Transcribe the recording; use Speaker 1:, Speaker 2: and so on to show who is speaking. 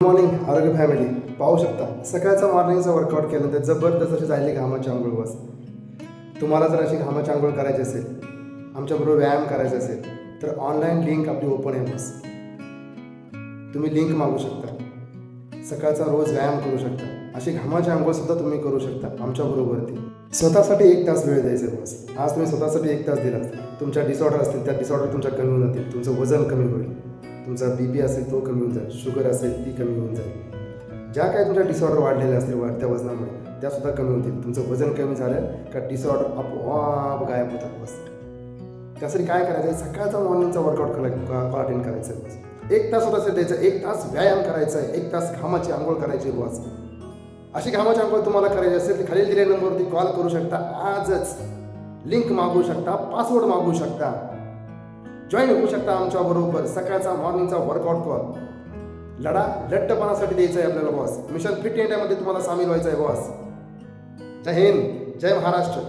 Speaker 1: Morning आरोग्य family पाहू शकता सकाळचा मॉर्निंगचा वर्कआउट केल्यानंतर जबरदस्त अशी जायली घामाची आंघोळ बस. तुम्हाला जर अशी घामाची आंघोळ करायची असेल, आमच्याबरोबर व्यायाम करायचा असेल तर ऑनलाईन लिंक आपली ओपन आहे बस. तुम्ही लिंक मागू शकता, सकाळचा रोज व्यायाम करू शकता, अशी घामाची आंघोळ सुद्धा तुम्ही करू शकता आमच्याबरोबरती. स्वतःसाठी 1 तास वेळ द्यायचा बस. आज तुम्ही स्वतःसाठी 1 तास दिला, तुमच्या डिसऑर्डर असतील त्या डिसऑर्डर तुमच्या कमी होऊन जातील, तुमचं वजन कमी होईल, तुमचा BP असेल तो कमी होऊन जाईल, शुगर असेल ती कमी होऊन जाईल, ज्या काही तुमच्या डिसऑर्डर वाढलेल्या असतील वाढत्या वजनामुळे त्यासुद्धा कमी होतील. तुमचं वजन कमी झालं का डिसऑर्डर आपोआप गायब होतात बस. त्यासाठी काय करायचं आहे, सकाळचा मॉर्निंगचा वर्कआउट अटेंड करायचं आहे बस. 1 तास स्वतःसाठी द्यायचं, 1 तास व्यायाम करायचा आहे, 1 तास घामाची आंघोळ करायची बस. अशी घामाची आंघोळ तुम्हाला करायची असेल तर खालील दिलेल्या नंबरवरती कॉल करू शकता. आजच लिंक मागू शकता, पासवर्ड मागू शकता, जॉईन होऊ शकता आमच्याबरोबर. सकाळचा मॉर्निंगचा वर्कआउट कॉल लढा लठ्ठपणासाठी द्यायचा आहे आपल्याला बॉस. मिशन फिट इंडियामध्ये तुम्हाला सामील व्हायचं आहे बॉस. जय हिंद, जय महाराष्ट्र.